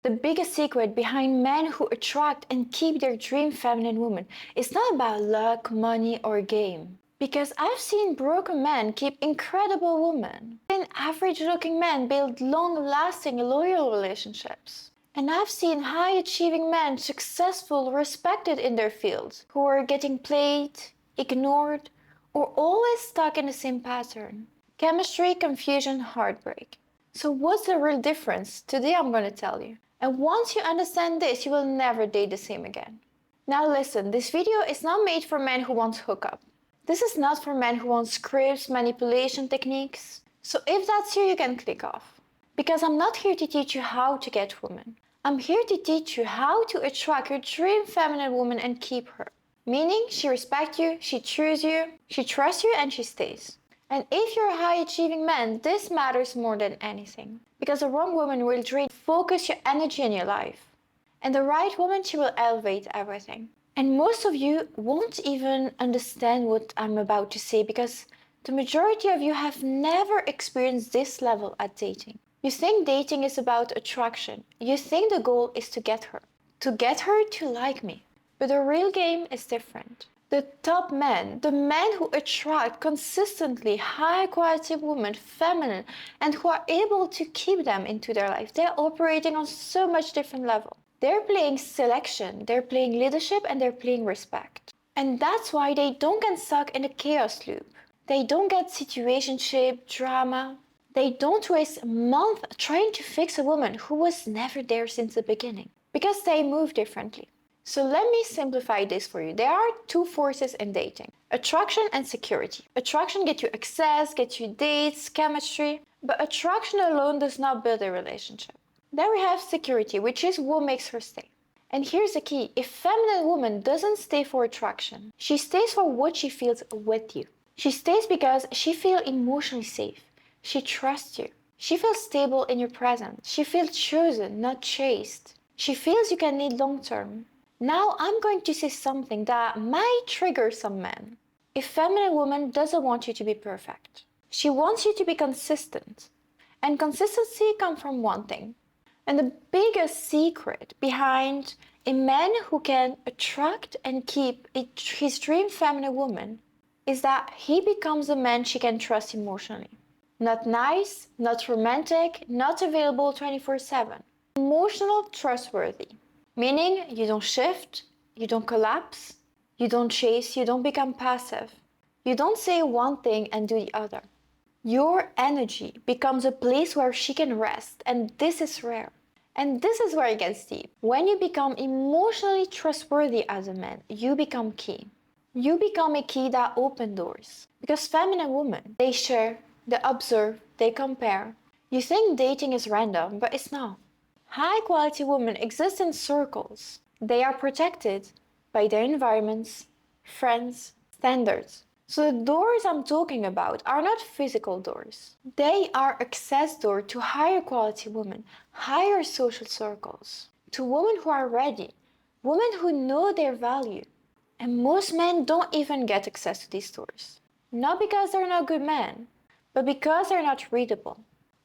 The biggest secret behind men who attract and keep their dream feminine woman is not about luck, money, or game. Because I've seen broken men keep incredible women. I've seen average-looking men build long-lasting, loyal relationships. And I've seen high-achieving men successful, respected in their field, who are getting played, ignored, or always stuck in the same pattern. Chemistry, confusion, heartbreak. So what's the real difference? Today I'm going to tell you. And once you understand this, you will never date the same again. Now listen, this video is not made for men who want to hook up. This is not for men who want scripts, manipulation techniques. So if that's you can click off. Because I'm not here to teach you how to get women. I'm here to teach you how to attract your dream feminine woman and keep her. Meaning, she respects you, she chooses you, she trusts you, and she stays. And if you're a high-achieving man, this matters more than anything. Because the wrong woman will drain, focus your energy in your life. And the right woman, she will elevate everything. And most of you won't even understand what I'm about to say because the majority of you have never experienced this level at dating. You think dating is about attraction. You think the goal is to get her. To get her to like me. But the real game is different. The top men, the men who attract consistently high-quality women, feminine, and who are able to keep them into their life, they're operating on so much different level. They're playing selection, they're playing leadership, and they're playing respect. And that's why they don't get stuck in a chaos loop. They don't get situationship, drama. They don't waste months trying to fix a woman who was never there since the beginning. Because they move differently. So let me simplify this for you. There are two forces in dating. Attraction and security. Attraction gets you access, gets you dates, chemistry. But attraction alone does not build a relationship. Then we have security, which is what makes her stay. And here's the key. A feminine woman doesn't stay for attraction. She stays for what she feels with you. She stays because she feels emotionally safe. She trusts you. She feels stable in your presence. She feels chosen, not chased. She feels you can lead long term. Now I'm going to say something that might trigger some men. A feminine woman doesn't want you to be perfect. She wants you to be consistent. And consistency comes from one thing. And the biggest secret behind a man who can attract and keep his dream feminine woman is that he becomes a man she can trust emotionally. Not nice, not romantic, not available 24/7. Emotional trustworthy. Meaning you don't shift, you don't collapse, you don't chase, you don't become passive. You don't say one thing and do the other. Your energy becomes a place where she can rest, and this is rare. And this is where it gets deep. When you become emotionally trustworthy as a man, you become key. You become a key that opens doors. Because feminine women, they share, they observe, they compare. You think dating is random, but it's not. High-quality women exist in circles. They are protected by their environments, friends, standards. So the doors I'm talking about are not physical doors. They are access doors to higher quality women, higher social circles, to women who are ready, women who know their value. And most men don't even get access to these doors. Not because they're not good men, but because they're not readable.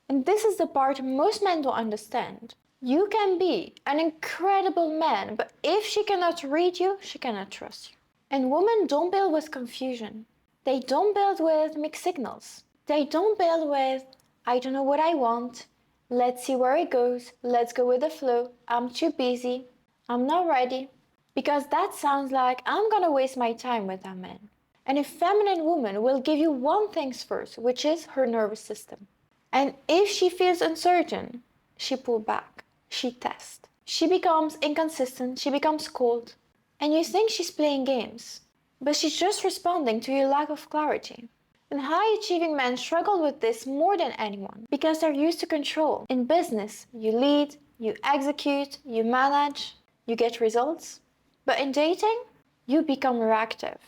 And this is the part most men don't understand. You can be an incredible man, but if she cannot read you, she cannot trust you. And women don't build with confusion. They don't build with mixed signals. They don't build with, I don't know what I want. Let's see where it goes. Let's go with the flow. I'm too busy. I'm not ready. Because that sounds like I'm gonna waste my time with that man. And a feminine woman will give you one thing first, which is her nervous system. And if she feels uncertain, she pulls back. She tests. She becomes inconsistent, she becomes cold. And you think she's playing games, but she's just responding to your lack of clarity. And high-achieving men struggle with this more than anyone because they're used to control. In business, you lead, you execute, you manage, you get results. But in dating, you become reactive.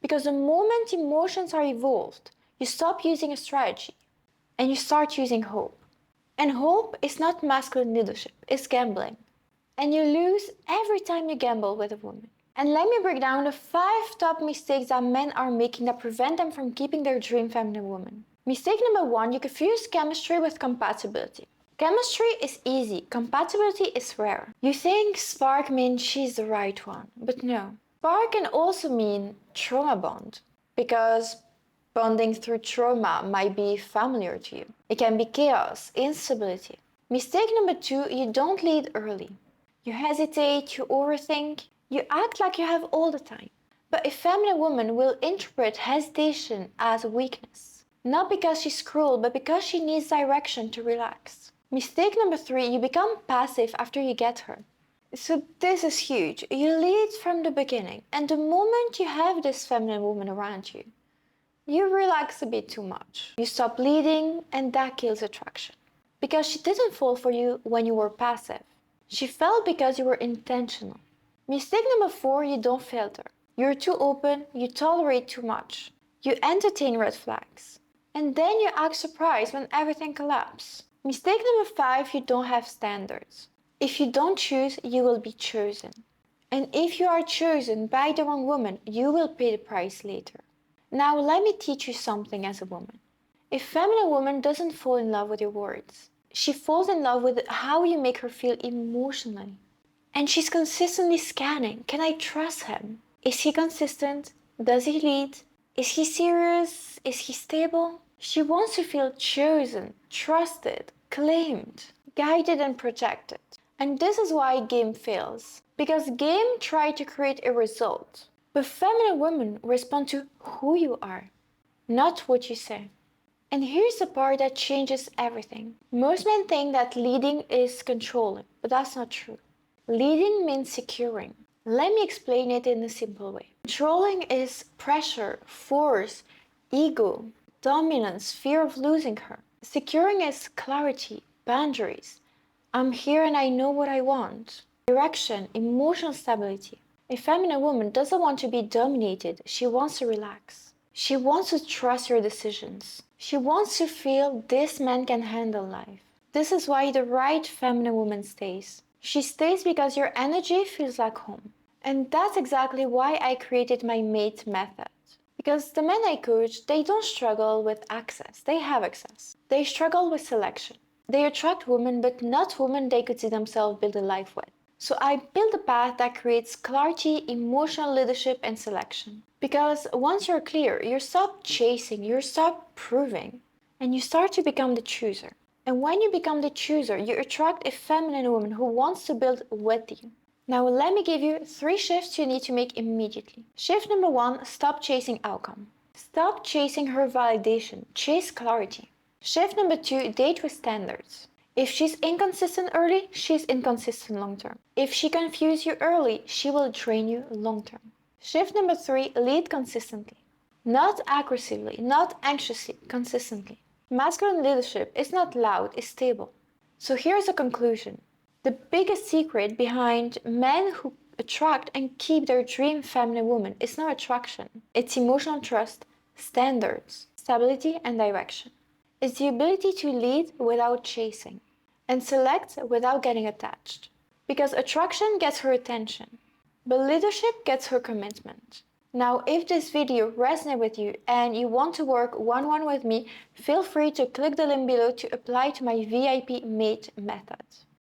Because the moment emotions are evolved, you stop using a strategy and you start using hope. And hope is not masculine leadership, it's gambling. And you lose every time you gamble with a woman. And let me break down the 5 top mistakes that men are making that prevent them from keeping their dream feminine woman. Mistake number 1, you confuse chemistry with compatibility. Chemistry is easy, compatibility is rare. You think spark means she's the right one, but no. Spark can also mean trauma bond, because bonding through trauma might be familiar to you. It can be chaos, instability. Mistake number 2, you don't lead early. You hesitate, you overthink, you act like you have all the time. But a feminine woman will interpret hesitation as weakness. Not because she's cruel, but because she needs direction to relax. Mistake number 3, you become passive after you get her. So this is huge. You lead from the beginning, and the moment you have this feminine woman around you, you relax a bit too much. You stop leading, and that kills attraction. Because she didn't fall for you when you were passive. She fell because you were intentional. Mistake number 4, you don't filter. You're too open, you tolerate too much. You entertain red flags. And then you act surprised when everything collapses. Mistake number 5, you don't have standards. If you don't choose, you will be chosen. And if you are chosen by the wrong woman, you will pay the price later. Now let me teach you something as a woman. A feminine woman doesn't fall in love with your words. She falls in love with how you make her feel emotionally. And she's consistently scanning. Can I trust him? Is he consistent? Does he lead? Is he serious? Is he stable? She wants to feel chosen, trusted, claimed, guided and protected. And this is why game fails. Because game try to create a result. But feminine women respond to who you are, not what you say. And here's the part that changes everything. Most men think that leading is controlling, but that's not true. Leading means securing. Let me explain it in a simple way. Controlling is pressure, force, ego, dominance, fear of losing her. Securing is clarity, boundaries. I'm here and I know what I want. Direction, emotional stability. A feminine woman doesn't want to be dominated. She wants to relax. She wants to trust your decisions. She wants to feel this man can handle life. This is why the right feminine woman stays. She stays because your energy feels like home. And that's exactly why I created my mate method. Because the men I coach, they don't struggle with access. They have access. They struggle with selection. They attract women, but not women they could see themselves build a life with. So I built a path that creates clarity, emotional leadership, and selection. Because once you're clear, you stop chasing, you stop proving, and you start to become the chooser. And when you become the chooser, you attract a feminine woman who wants to build with you. Now let me give you 3 shifts you need to make immediately. Shift number 1, stop chasing outcome. Stop chasing her validation, chase clarity. Shift number 2, date with standards. If she's inconsistent early, she's inconsistent long term. If she confuses you early, she will drain you long term. Shift number 3, lead consistently. Not aggressively, not anxiously, consistently. Masculine leadership is not loud, it's stable. So here's a conclusion. The biggest secret behind men who attract and keep their dream feminine woman is not attraction. It's emotional trust, standards, stability, and direction. It's the ability to lead without chasing and select without getting attached. Because attraction gets her attention, but leadership gets her commitment. Now, if this video resonated with you and you want to work one-on-one with me, feel free to click the link below to apply to my VIP mate method.